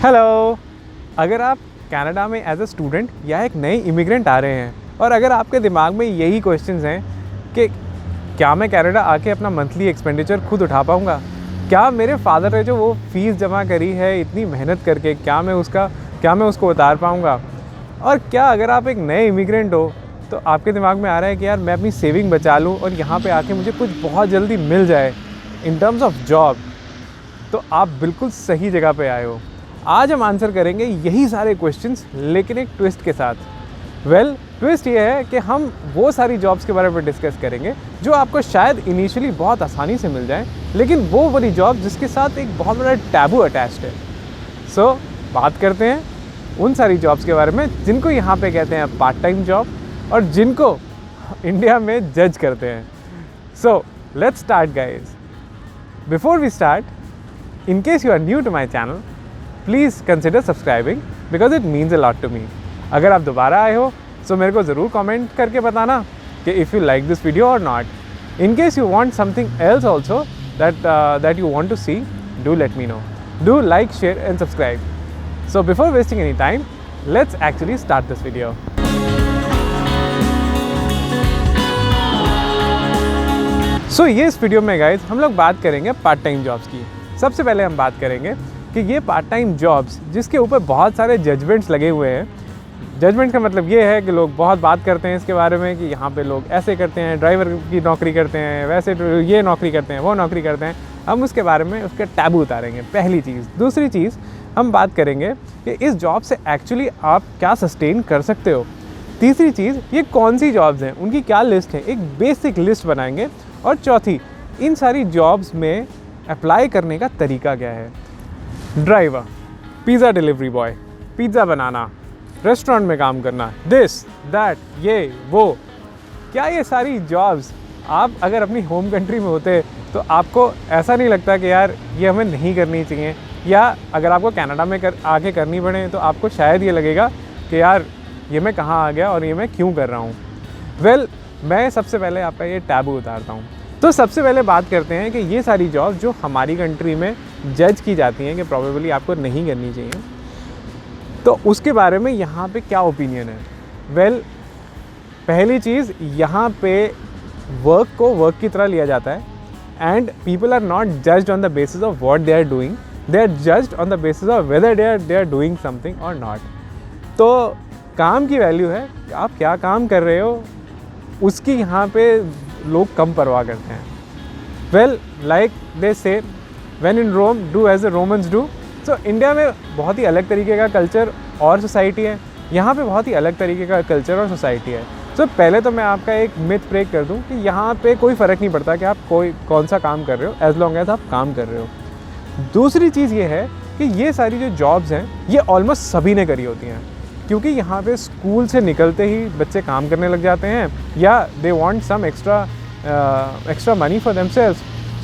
Hello. अगर आप Canada में एज अ स्टूडेंट या एक नए इमिग्रेंट आ रहे हैं और अगर आपके दिमाग में यही क्वेश्चंस हैं कि क्या मैं कनाडा आके अपना मंथली एक्सपेंडिचर खुद उठा पाऊँगा, क्या मेरे फादर ने जो वो फ़ीस जमा करी है इतनी मेहनत करके क्या मैं उसको उतार पाऊँगा, और क्या अगर आप एक नए इमिग्रेंट हो तो आपके दिमाग में आ रहा है कि यार मैं अपनी सेविंग बचा लूँ और यहाँ पे आके मुझे कुछ बहुत जल्दी मिल जाए इन टर्म्स ऑफ जॉब, तो आप बिल्कुल सही जगह पे आए हो। आज हम आंसर करेंगे यही सारे क्वेश्चंस, लेकिन एक ट्विस्ट के साथ। ट्विस्ट ये है कि हम वो सारी जॉब्स के बारे में डिस्कस करेंगे जो आपको शायद इनिशियली बहुत आसानी से मिल जाए, लेकिन वो वाली जॉब जिसके साथ एक बहुत बड़ा टैबू अटैच्ड है। सो बात करते हैं उन सारी जॉब्स के बारे में जिनको यहाँ पे कहते हैं पार्ट टाइम जॉब और जिनको इंडिया में जज करते हैं। So let's start guys. Before we start, in case you are new to my channel, please consider subscribing because it means a lot to me. अगर आप दोबारा आए हो तो मेरे को ज़रूर कमेंट करके बताना कि if you like this video or not. In case you want something else also that you want to see, do let me know. Do like, share and subscribe. So before wasting any time, let's actually start this video. ये इस video में guys हम लोग बात करेंगे part time jobs की। सबसे पहले हम बात करेंगे कि ये पार्ट टाइम जॉब्स जिसके ऊपर बहुत सारे जजमेंट्स लगे हुए हैं। जजमेंट का मतलब ये है कि लोग बहुत बात करते हैं इसके बारे में कि यहाँ पे लोग ऐसे करते हैं, ड्राइवर की नौकरी करते हैं, वैसे ये नौकरी करते हैं, वो नौकरी करते हैं। हम उसके बारे में उसके टैबू उतारेंगे, पहली चीज़। दूसरी चीज़ हम बात करेंगे कि इस जॉब से एक्चुअली आप क्या सस्टेन कर सकते हो। तीसरी चीज़, ये कौन सी जॉब्स हैं, उनकी क्या लिस्ट है, एक बेसिक लिस्ट बनाएंगे। और चौथी, इन सारी जॉब्स में अप्लाई करने का तरीका क्या है। Driver, pizza delivery boy, pizza बनाना, रेस्टोरेंट में काम करना, दिस दैट ये वो, क्या ये सारी जॉब्स आप अगर अपनी होम कंट्री में होते तो आपको ऐसा नहीं लगता कि यार ये हमें नहीं करनी चाहिए, या अगर आपको कनाडा में आके करनी पड़े तो आपको शायद ये लगेगा कि यार ये मैं कहाँ आ गया और ये मैं क्यों कर रहा हूँ। मैं सबसे पहले आपका ये टैबू उतारता हूँ। तो सबसे पहले बात करते हैं कि ये सारी जॉब जो हमारी कंट्री में जज की जाती हैं कि प्रोबेबली आपको नहीं करनी चाहिए, तो उसके बारे में यहाँ पे क्या ओपिनियन है। पहली चीज़, यहाँ पे वर्क को वर्क की तरह लिया जाता है and people are not judged on the basis of what they are doing, they are judged on the basis of whether they are doing something और नॉट। तो काम की वैल्यू है, आप क्या काम कर रहे हो उसकी यहाँ पे लोग कम परवाह करते हैं। Like they say when in Rome do as the Romans do. So India में बहुत ही अलग तरीके का कल्चर और सोसाइटी है, यहाँ पे बहुत ही अलग तरीके का कल्चर और सोसाइटी है। सो पहले तो मैं आपका एक मिथ ब्रेक कर दूँ कि यहाँ पे कोई फ़र्क नहीं पड़ता कि आप कौन सा काम कर रहे हो, एज लॉन्ग एज आप काम कर रहे हो। दूसरी चीज़ ये है कि ये सारी जो जॉब्स हैं ये ऑलमोस्ट सभी ने करी होती हैं, क्योंकि यहाँ पे स्कूल से निकलते ही बच्चे काम करने लग जाते हैं या they want some extra money for themselves,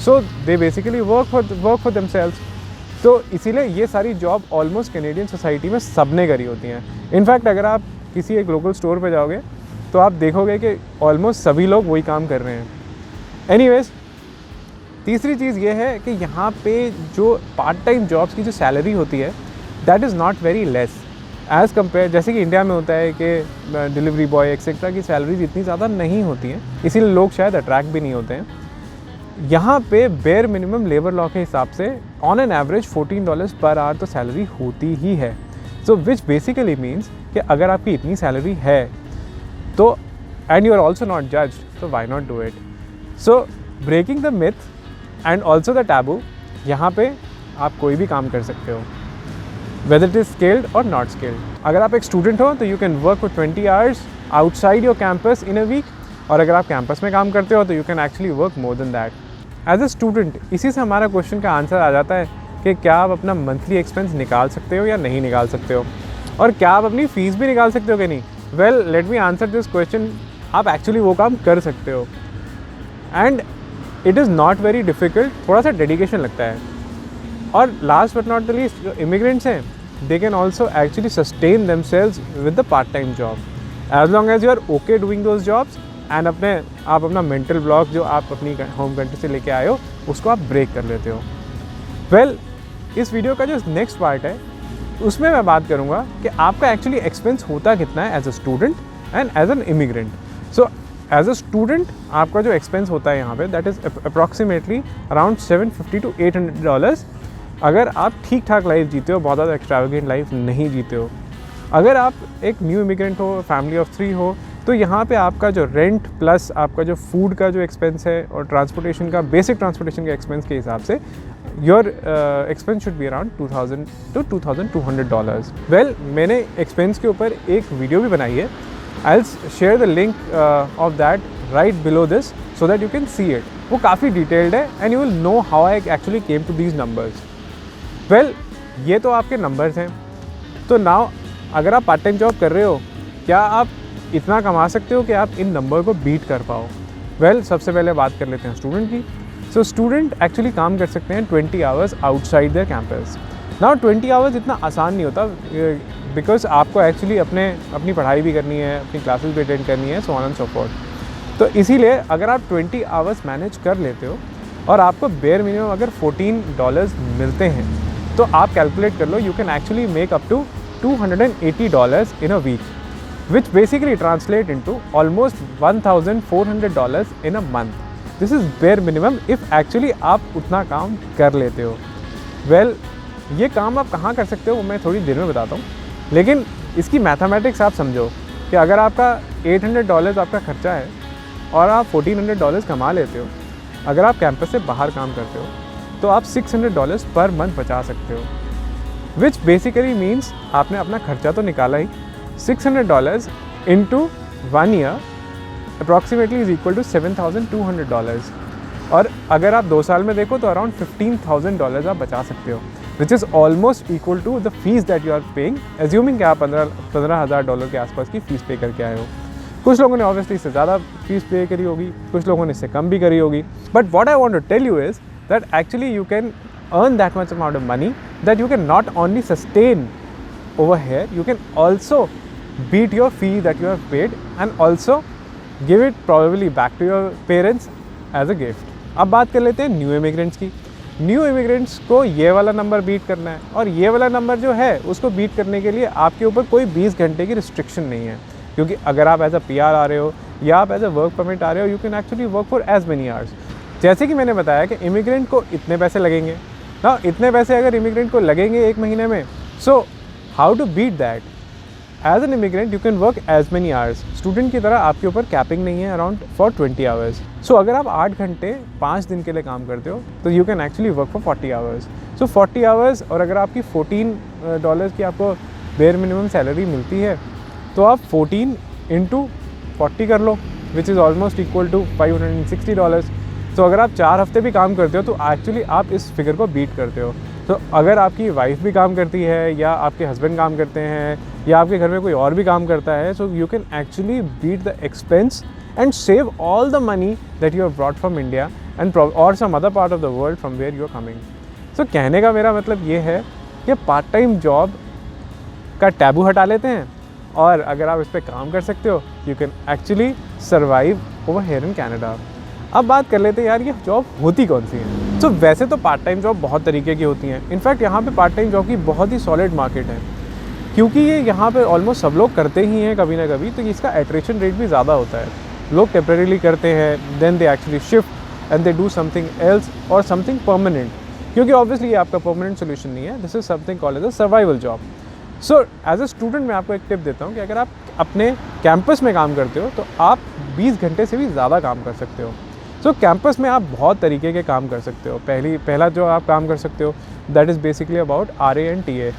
so they basically work for themselves. तो इसीलिए ये सारी जॉब ऑलमोस्ट कैनेडियन सोसाइटी में सब ने करी होती हैं। इनफैक्ट अगर आप किसी एक लोकल स्टोर पे जाओगे तो आप देखोगे कि ऑलमोस्ट सभी लोग वही काम कर रहे हैं। एनीवेज, तीसरी चीज़ ये है कि यहाँ पे जो पार्ट टाइम जॉब्स की जो सैलरी होती है that is not very less as compare, जैसे कि इंडिया में होता है कि डिलीवरी बॉय एक्सेट्रा की सैलरीज इतनी ज़्यादा नहीं होती हैं, इसीलिए लोग शायद अट्रैक्ट भी नहीं होते हैं। यहाँ पे बेयर मिनिमम लेबर लॉ के हिसाब से on an average $14 per hour तो सैलरी होती ही है। सो विच बेसिकली मीन्स कि अगर आपकी इतनी सैलरी है तो and you are also not judged, तो why not do it. So breaking the myth and also the taboo, यहाँ पे आप कोई भी काम कर सकते हो, whether it is skilled or not skilled. अगर आप एक स्टूडेंट हो तो you can work for 20 hours outside your campus in a week, और अगर आप कैंपस में काम करते हो तो you can actually work more than that. As a student, इसी से हमारा क्वेश्चन का आंसर आ जाता है कि क्या आप अपना मंथली एक्सपेंस निकाल सकते हो या नहीं निकाल सकते हो, और क्या आप अपनी फ़ीस भी निकाल सकते हो कि नहीं। Let me answer this question. आप एक्चुअली वो काम कर सकते हो and it is not very difficult, थोड़ा सा डेडिकेशन लगता है। और last but not the least, जो इमिग्रेंट्स हैं they can also actually sustain themselves with the part time job as long as you are okay doing those jobs and आप अपना mental block जो आप अपनी होम कंट्री से लेके आए हो उसको आप ब्रेक कर लेते हो। इस वीडियो का जो नेक्स्ट पार्ट है उसमें मैं बात करूँगा कि आपका एक्चुअली एक्सपेंस होता कितना है as a student and as an immigrant. So as a student आपका जो एक्सपेंस होता है यहाँ पे that is approximately around $750 to $800 अगर आप ठीक ठाक लाइफ जीते हो, बहुत ज़्यादा एक्स्ट्रावेगेंट लाइफ नहीं जीते हो। अगर आप एक न्यू इमिग्रेंट हो, फैमिली ऑफ 3 हो, तो यहाँ पे आपका जो रेंट प्लस आपका जो फूड का जो एक्सपेंस है और ट्रांसपोर्टेशन का, बेसिक ट्रांसपोर्टेशन के एक्सपेंस के हिसाब से your expense should be around $2,000 to $2,200। Well, मैंने एक्सपेंस के ऊपर एक वीडियो भी बनाई है। I will share the link of that right below this so that you can see it. वो काफ़ी डिटेल्ड है and you will know how I actually came to these numbers. Well, ये तो आपके नंबर्स हैं। तो नाउ अगर आप पार्ट टाइम जॉब कर रहे हो, क्या आप इतना कमा सकते हो कि आप इन नंबर को बीट कर पाओ? वेल, सबसे पहले बात कर लेते हैं स्टूडेंट की। सो स्टूडेंट एक्चुअली काम कर सकते हैं 20 hours outside their campus. Now 20 hours इतना आसान नहीं होता बिकॉज आपको एक्चुअली अपनी पढ़ाई भी करनी है, अपनी क्लासेस भी अटेंड करनी है, so on and so fourth. तो इसीलिए अगर आप 20 आवर्स मैनेज कर लेते हो और आपको बेयर मिनिमम अगर $14 मिलते हैं, तो आप कैलकुलेट कर लो, you can actually make up to $280 in a week, which basically translate into almost $1,400 in a month. This is bare minimum if actually आप उतना काम कर लेते हो। Well, ये काम आप कहाँ कर सकते हो वो मैं थोड़ी देर में बताता हूँ, लेकिन इसकी मैथमेटिक्स आप समझो कि अगर आपका $800 आपका खर्चा है और आप $1,400 कमा लेते हो, अगर आप कैंपस से बाहर काम करते हो तो आप $600 पर मंथ बचा सकते हो, विच बेसिकली मीन्स आपने अपना खर्चा तो निकाला ही। $600 into 1 year approximately is equal to $7,200। और अगर आप 2 साल में देखो तो अराउंड $15,000 आप बचा सकते हो, which is almost equal to the fees that you are paying, assuming कि आप $15,000 के आसपास की फ़ीस पे करके आए हो। कुछ लोगों ने ऑब्वियसली इससे ज़्यादा फीस पे करी होगी, कुछ लोगों ने इससे कम भी करी होगी। But what I want to tell you is that actually you can earn that much amount of money that you can not only sustain over here, you can also beat your fee that you have paid and also give it probably back to your parents as a gift. अब बात कर लेते हैं new immigrants की। New immigrants को ये वाला number beat करना है और ये वाला नंबर जो है उसको बीट करने के लिए आपके ऊपर कोई 20 घंटे की रिस्ट्रिक्शन नहीं है, क्योंकि अगर आप एज अ PR आ रहे हो या आप एज अ वर्क परमिट आ रहे हो, you can actually work for as many hours. जैसे कि मैंने बताया कि इमिग्रेंट को इतने पैसे लगेंगे ना, इतने पैसे अगर इमिग्रेंट को लगेंगे एक महीने में, so how to beat that? As an immigrant you can work as many hours. Student की तरह आपके ऊपर कैपिंग नहीं है अराउंड फॉर 20 आवर्स। सो अगर आप 8 घंटे 5 दिन के लिए काम करते हो तो you can actually work for 40 hours. So 40 hours, और अगर आपकी $14 की आपको बेयर मिनिमम सैलरी मिलती है तो आप 14 इंटू 40 कर लो, which is almost equal to $560। तो अगर आप 4 हफ्ते भी काम करते हो तो एक्चुअली आप इस फिगर को बीट करते हो। तो अगर आपकी वाइफ भी काम करती है या आपके हस्बैंड काम करते हैं या आपके घर में कोई और भी काम करता है, so you can actually beat the expense and save all the money that you have brought from India and और some other part of the world from where you are coming. So कहने का मेरा मतलब ये है कि part time job का taboo हटा लेते हैं, और अगर आप इस पर काम कर सकते हो you can actually survive over here in Canada. अब बात कर लेते हैं यार ये जॉब होती कौन सी है। तो वैसे तो पार्ट टाइम जॉब बहुत तरीके की होती हैं। इनफैक्ट यहाँ पे पार्ट टाइम जॉब की बहुत ही सॉलिड मार्केट है, क्योंकि ये यहाँ पे ऑलमोस्ट सब लोग करते ही हैं कभी ना कभी, तो इसका एट्रिशन रेट भी ज़्यादा होता है। लोग टेम्परेरीली करते हैं, then they actually shift and they do something else और समथिंग परमानेंट, क्योंकि ऑब्वियसली ये आपका परमानेंट सोल्यूशन नहीं है। This is something called as a survival job. So as a student मैं आपको एक टिप देता हूँ कि अगर आप अपने कैंपस में काम करते हो तो आप 20 घंटे से भी ज़्यादा काम कर सकते हो। सो कैंपस में आप बहुत तरीके के काम कर सकते हो। पहला जो आप काम कर सकते हो that is basically about RA and TA,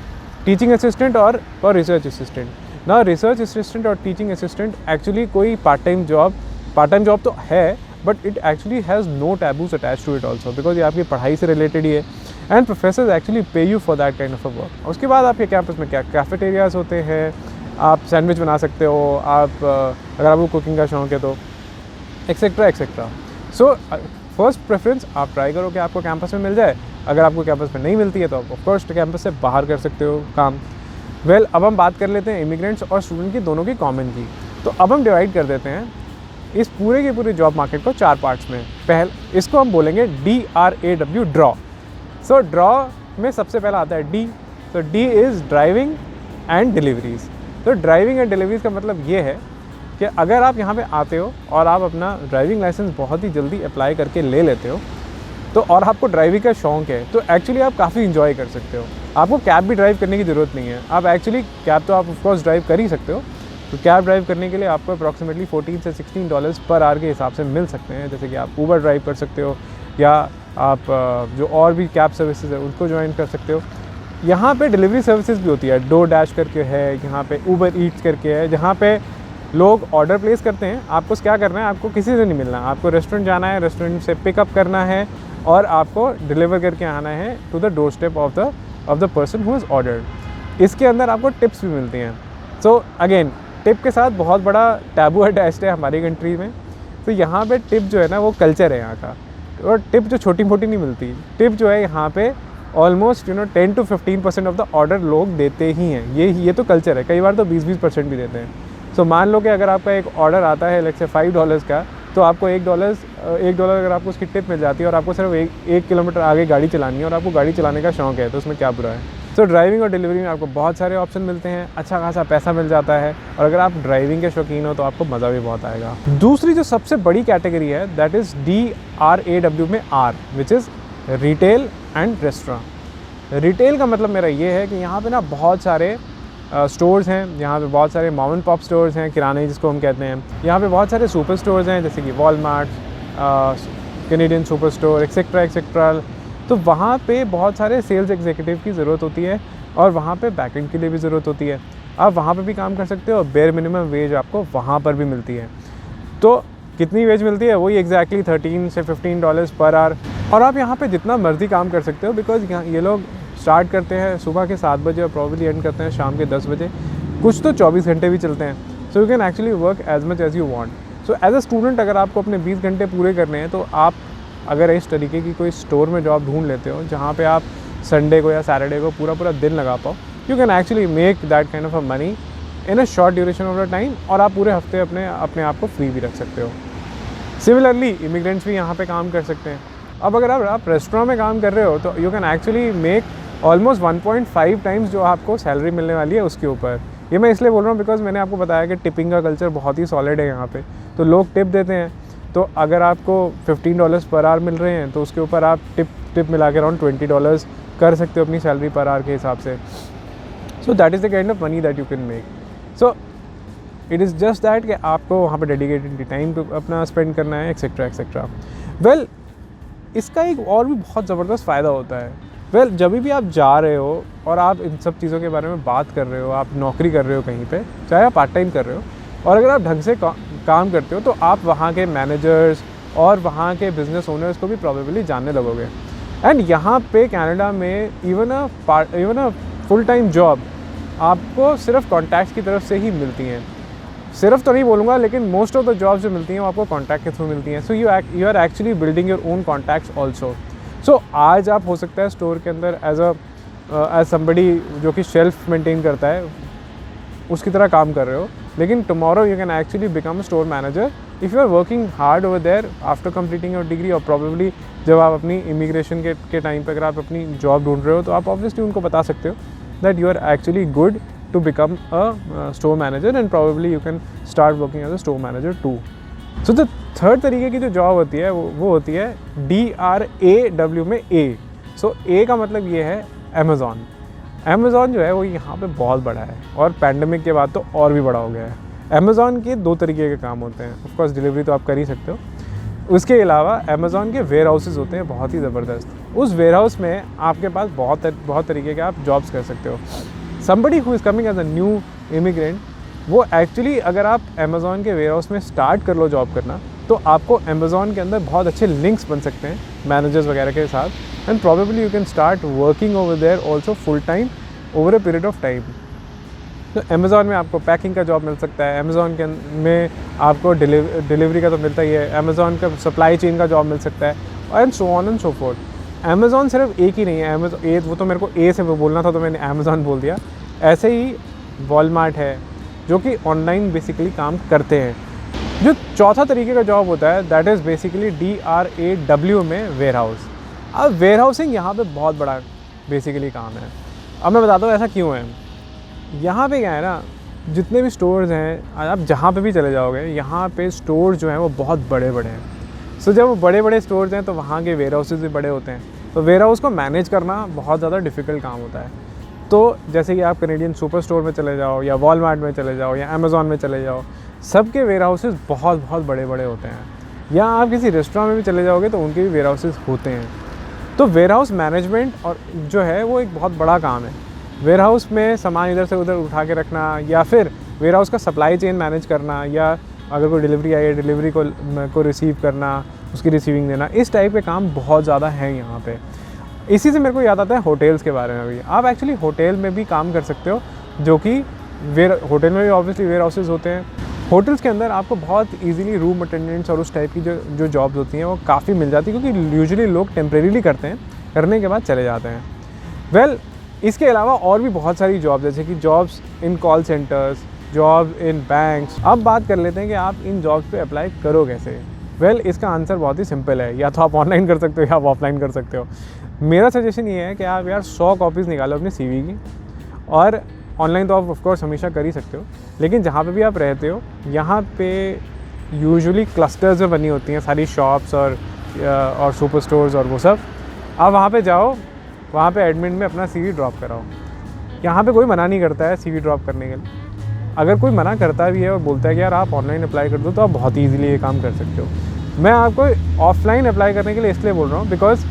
teaching assistant और रिसर्च असिस्टेंट। ना रिसर्च असिस्टेंट और टीचिंग असिस्टेंट एक्चुअली कोई पार्ट टाइम जॉब तो है, but it actually has no taboos attach to it also, because ये आपकी पढ़ाई से रिलेटेड ही है and professors actually pay you for that kind of a work. उसके बाद आपके कैंपस में क्या कैफेटेरियाज होते हैं, आप सैंडविच बना सकते हो, आप अगर आपको कुकिंग का शौक है तो etcetera etcetera. So first preference आप ट्राई करो कि आपको कैंपस में मिल जाए। अगर आपको कैंपस में नहीं मिलती है तो आप ऑफकोर्स कैंपस से बाहर कर सकते हो काम। वेल, अब हम बात कर लेते हैं इमिग्रेंट्स और स्टूडेंट की दोनों की कॉमन की। तो अब हम डिवाइड कर देते हैं इस पूरे की पूरी जॉब मार्केट को 4 पार्ट्स में। इसको हम बोलेंगे DRAW, ड्रॉ। सो ड्रॉ में सबसे पहला आता है D, तो D is driving and deliveries. तो ड्राइविंग एंड डिलीवरीज़ का मतलब ये है कि अगर आप यहाँ पे आते हो और आप अपना ड्राइविंग लाइसेंस बहुत ही जल्दी अप्लाई करके ले लेते हो तो और आपको ड्राइविंग का शौक़ है तो एक्चुअली आप काफ़ी इन्जॉय कर सकते हो। आपको कैब भी ड्राइव करने की ज़रूरत नहीं है। आप एक्चुअली कैब तो आप ऑफकोर्स ड्राइव कर ही सकते हो, तो कैब ड्राइव करने के लिए आपको अप्रॉक्सीमेटली $14 से $16 पर आवर के हिसाब से मिल सकते हैं। जैसे कि आप ऊबर ड्राइव कर सकते हो या आप जो और भी कैब सर्विसेज है उनको ज्वाइन कर सकते हो। यहाँ पे डिलीवरी सर्विसेज भी होती है, डोर डैश करके है, यहाँ पे ऊबर ईट्स करके है, जहाँ पे लोग ऑर्डर प्लेस करते हैं। आपको क्या करना है, आपको किसी से नहीं मिलना, आपको रेस्टोरेंट जाना है, रेस्टोरेंट से पिकअप करना है और आपको डिलीवर करके आना है to the door step of the person who is ordered. इसके अंदर आपको टिप्स भी मिलती हैं। सो अगेन टिप के साथ बहुत बड़ा टैबू अटैच्ड है हमारी कंट्री में। तो यहाँ पे टिप जो है ना वो कल्चर है यहाँ का, और टिप जो छोटी मोटी नहीं मिलती। टिप जो है यहाँ पे almost 10 to 15% of the order लोग देते ही हैं। ये तो कल्चर है। कई बार तो 20% भी देते हैं। सो मान लो कि अगर आपका एक ऑर्डर आता है लेट्स से $5 का, तो आपको $1 अगर आपको उसकी टिप मिल जाती है और आपको सिर्फ एक किलोमीटर आगे गाड़ी चलानी है और आपको गाड़ी चलाने का शौक़ है, तो उसमें क्या बुरा है। तो ड्राइविंग और डिलीवरी में आपको बहुत सारे ऑप्शन मिलते हैं, अच्छा खासा पैसा मिल जाता है, और अगर आप ड्राइविंग के शौकीन हो तो आपको मज़ा भी बहुत आएगा। दूसरी जो सबसे बड़ी कैटेगरी है दैट इज़ DRAW में R, which is retail and restaurant. Retail का मतलब मेरा ये है कि यहाँ पे ना बहुत सारे स्टोर्स हैं, यहाँ पे बहुत सारे मॉम एंड पॉप स्टोर्स हैं, किराने जिसको हम कहते हैं। यहाँ पे बहुत सारे सुपर स्टोर्स हैं जैसे कि Walmart, Canadian super store, etcetera etcetera. तो वहाँ पे बहुत सारे सेल्स एग्जीक्यूटिव की ज़रूरत होती है और वहाँ पे बैकएंड के लिए भी ज़रूरत होती है। आप वहाँ पे भी काम कर सकते हो और बेयर मिनिमम वेज आपको वहाँ पर भी मिलती है। तो कितनी वेज मिलती है, वही एग्जैक्टली $13 से $15 पर आवर। और आप यहाँ पे जितना मर्ज़ी काम कर सकते हो, बिकॉज यहाँ ये लोग स्टार्ट करते हैं सुबह के 7 बजे और प्रॉब्ली एंड करते हैं शाम के 10 बजे। कुछ तो 24 घंटे भी चलते हैं। So you can actually work as much as you want. So as a student अगर आपको अपने 20 घंटे पूरे करने हैं तो आप अगर इस तरीके की कोई स्टोर में जॉब ढूंढ लेते हो जहाँ पे आप संडे को या सैटरडे को पूरा दिन लगा पाओ, you can actually make that kind of a money in a short duration of the time, और आप पूरे हफ्ते अपने आप को फ्री भी रख सकते हो। सिमिलरली इमिग्रेंट्स भी यहाँ पे काम कर सकते हैं। अब अगर आप रेस्टोरेंट में काम कर रहे हो तो you can actually make almost 1.5 times जो आपको सैलरी मिलने वाली है उसके ऊपर। ये मैं इसलिए बोल रहा हूँ बिकॉज मैंने आपको बताया कि टिपिंग का कल्चर बहुत ही सॉलिड है यहाँ पे, तो लोग टिप देते हैं। तो अगर आपको $15 पर आवर मिल रहे हैं तो उसके ऊपर आप टिप मिला के अराउंड $20 कर सकते हो अपनी सैलरी पर आवर के हिसाब से। So that is the kind of money that you can make. So it is just that कि आपको वहाँ पे डेडिकेटेड टाइम अपना स्पेंड करना है, एक्सेट्रा एक्सेट्रा। वेल, इसका एक और भी बहुत ज़बरदस्त फ़ायदा होता है। वेल, जब भी आप जा रहे हो और आप इन सब चीज़ों के बारे में बात कर रहे हो, आप नौकरी कर रहे हो कहीं पे, चाहे आप पार्ट टाइम कर रहे हो, और अगर आप ढंग से काम करते हो तो आप वहाँ के मैनेजर्स और वहाँ के बिज़नेस ओनर्स को भी प्रॉबेबली जानने लगोगे। एंड यहाँ पे कनाडा में even a full time job आपको सिर्फ कॉन्टैक्ट्स की तरफ से ही मिलती हैं। सिर्फ तो नहीं बोलूँगा, लेकिन मोस्ट ऑफ द जॉब्स जो मिलती हैं वो आपको कॉन्टैक्ट के थ्रू मिलती हैं। So you are actually building your own contacts also. So आज आप हो सकता है स्टोर के अंदर एज समबडी जो कि शेल्फ मेंटेन करता है उसकी तरह काम कर रहे हो, लेकिन tomorrow you can actually become a store manager if you are working hard over there after completing your degree. और प्रॉबेबली जब आप अपनी इमिग्रेशन के टाइम पर अगर आप अपनी जॉब ढूंढ रहे हो तो आप ऑब्वियसली उनको बता सकते हो that you are actually good to become a store manager and probably you can start working as a store manager too. So the third तरीके की जो जॉब होती है वो होती है DRAW में A. So A का मतलब ये है Amazon. Amazon जो है वो यहाँ पे बहुत बड़ा है और पैंडमिक के बाद तो और भी बड़ा हो गया है। Amazon के 2 तरीके के काम होते हैं। ऑफ कोर्स डिलीवरी तो आप कर ही सकते हो, उसके अलावा Amazon के वेयर हाउसेज होते हैं बहुत ही ज़बरदस्त। उस वेयर हाउस में आपके पास बहुत तरीके के आप जॉब्स कर सकते हो। Somebody who is coming as a new immigrant, वो एक्चुअली अगर आप अमेज़ॉन के वेयर हाउस में स्टार्ट कर लो जॉब करना तो आपको अमेज़ॉन के अंदर बहुत अच्छे लिंक्स बन सकते हैं मैनेजर्स वगैरह के साथ, and probably you can start working over there also full time over a period of time. तो अमेज़ॉन में आपको पैकिंग का जॉब मिल सकता है, अमेज़ॉन के में आपको डिलीवरी का तो मिलता ही है, अमेज़ॉन का सप्लाई चेन का जॉब मिल सकता है, and so on and so fourth. Amazon सिर्फ एक ही नहीं है, अमेज़ॉन वो तो मेरे को ए से बोलना था तो मैंने अमेज़ॉन बोल दिया। ऐसे ही वॉलमार्ट है जो कि ऑनलाइन बेसिकली काम करते हैं। जो चौथा तरीके का जॉब होता है दैट इज़ बेसिकली DRAW में वेयर हाउस। अब वेयर हाउसिंग यहाँ पे बहुत बड़ा बेसिकली काम है। अब मैं बताता हूँ ऐसा क्यों है। यहाँ पे क्या है ना, जितने भी स्टोर्स हैं, आप जहाँ पे भी चले जाओगे, यहाँ पे स्टोर जो हैं वो बहुत बड़े बड़े हैं। सो जब वो बड़े बड़े स्टोर्स हैं तो वहाँ के वेयर हाउसेज भी बड़े होते हैं, तो वेयर हाउस को मैनेज करना बहुत ज़्यादा डिफ़िकल्ट काम होता है। तो जैसे कि आप कैनेडियन सुपर स्टोर में चले जाओ या वॉलमार्ट में चले जाओ या अमेज़ॉन में चले जाओ, सबके वेयर हाउसेज बहुत बहुत बड़े बड़े होते हैं। या आप किसी रेस्टोरेंट में भी चले जाओगे तो उनके भी वेयर हाउसेज होते हैं। तो वेयर हाउस मैनेजमेंट और जो है वो एक बहुत बड़ा काम है। वेयर हाउस में सामान इधर से उधर उठा के रखना, या फिर वेयर हाउस का सप्लाई चेन मैनेज करना, या अगर कोई डिलीवरी आई है डिलीवरी को रिसीव करना, उसकी रिसीविंग देना, इस टाइप के काम बहुत ज़्यादा हैं यहाँ पे। इसी से मेरे को याद आता है होटल्स के बारे में भी। आप एक्चुअली होटल में भी काम कर सकते हो, जो कि होटल में भी ऑब्वियसली वेयर हाउसेज होते हैं। होटल्स के अंदर आपको बहुत इजीली रूम अटेंडेंट्स और उस टाइप की जो जॉब्स होती हैं वो काफ़ी मिल जाती है, क्योंकि यूजुअली लोग टेम्परेरीली करते हैं, करने के बाद चले जाते हैं। वेल, इसके अलावा और भी बहुत सारी जॉब, जैसे कि jobs in call centres, job in banks. अब बात कर लेते हैं कि आप इन जॉब्स पे अप्लाई करो कैसे। वेल, इसका आंसर बहुत ही सिंपल है, या तो आप ऑनलाइन कर सकते हो या आप ऑफलाइन कर सकते हो। मेरा सजेशन ये है कि आप यार 100 कॉपीज़ निकालो अपनी CV की, और ऑनलाइन तो आप ऑफकोर्स हमेशा कर ही सकते हो, लेकिन जहाँ पे भी आप रहते हो यहाँ पे यूजुअली क्लस्टर्स में बनी होती हैं सारी शॉप्स और सुपर स्टोर्स और वो सब। आप वहाँ पे जाओ, वहाँ पे एडमिन में अपना CV ड्रॉप कराओ। यहाँ पे कोई मना नहीं करता है CV ड्रॉप करने के लिए। अगर कोई मना करता भी है और बोलता है कि यार आप ऑनलाइन अप्लाई कर दो, तो आप बहुत ईजिली ये काम कर सकते हो। मैं आपको ऑफलाइन अप्लाई करने के लिए इसलिए बोल रहा हूँ बिकॉज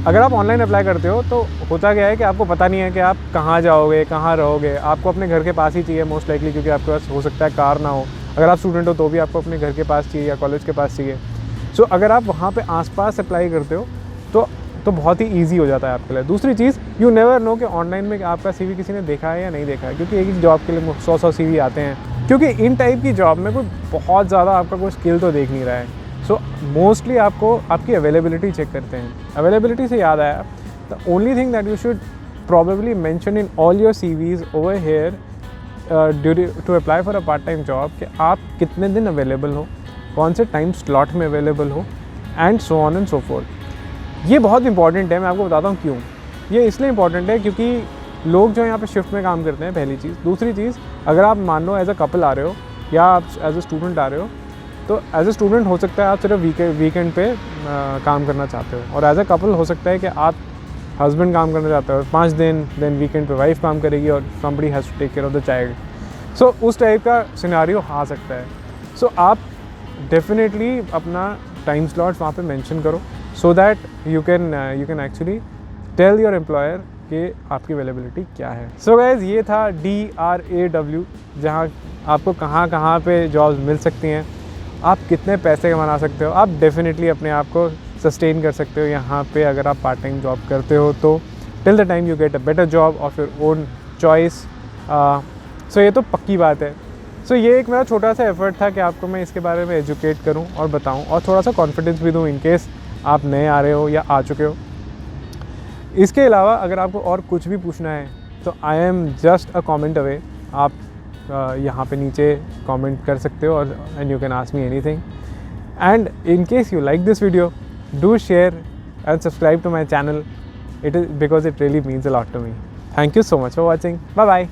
अगर आप ऑनलाइन अप्लाई करते हो तो होता क्या है कि आपको पता नहीं है कि आप कहाँ जाओगे, कहाँ रहोगे। आपको अपने घर के पास ही चाहिए मोस्ट लाइकली, क्योंकि आपके पास हो सकता है कार ना हो। अगर आप स्टूडेंट हो तो भी आपको अपने घर के पास चाहिए या कॉलेज के पास चाहिए। सो अगर आप वहाँ पे आसपास अप्लाई करते हो तो बहुत ही ईजी हो जाता है आपके लिए। दूसरी चीज़, यू नेवर नो कि ऑनलाइन में आपका CV किसी ने देखा है या नहीं देखा है, क्योंकि एक ही जॉब के लिए 100 CV आते हैं। क्योंकि इन टाइप की जॉब में कोई बहुत ज़्यादा आपका कोई स्किल तो देख नहीं रहा है। सो मोस्टली आपको आपकी अवेलेबिलिटी चेक करते हैं। अवेलेबिलिटी से याद आया, the only thing that you should probably mention in all your CVs over here to apply for a part time job कि आप कितने दिन अवेलेबल हो, कौन से टाइम स्लॉट में अवेलेबल हो, and so on and so fourth. ये बहुत इंपॉर्टेंट है। मैं आपको बताता हूँ क्यों। ये इसलिए इंपॉर्टेंट है क्योंकि लोग जो यहाँ पे शिफ्ट में काम करते हैं, पहली चीज़। दूसरी चीज़, अगर आप मान लो एज अ कपल आ रहे हो या आप एज अ स्टूडेंट आ रहे हो, तो एज अ स्टूडेंट हो सकता है आप सिर्फ वीकेंड पे काम करना चाहते हो, और एज अ कपल हो सकता है कि आप हस्बैंड काम करना चाहते हो 5 दिन, देन वीकेंड पे वाइफ काम करेगी और somebody has to take care of the child. So उस टाइप का सिनेरियो आ सकता है। सो आप डेफिनेटली अपना टाइम स्लॉट्स वहाँ पे मेंशन करो, so that you can actually tell your employer कि आपकी अवेलेबिलिटी क्या है। सो गाइज, ये था DRAW, जहाँ आपको कहाँ कहाँ पे जॉब्स मिल सकती हैं, आप कितने पैसे कमा सकते हो, आप डेफिनेटली अपने आप को सस्टेन कर सकते हो यहाँ पे अगर आप पार्ट टाइम जॉब करते हो तो, till the time you get a better job of your own choice. So ये तो पक्की बात है। सो ये एक मेरा छोटा सा एफर्ट था कि आपको मैं इसके बारे में एजुकेट करूँ और बताऊँ, और थोड़ा सा कॉन्फिडेंस भी दूँ इन केस आप नए आ रहे हो या आ चुके हो। इसके अलावा अगर आपको और कुछ भी पूछना है तो I am just a comment away. आप यहाँ पे नीचे कमेंट कर सकते हो और and you can ask me anything. And in case you like this video, do share and subscribe to my channel. It is because it really means a lot to me. Thank you so much for watching. Bye bye.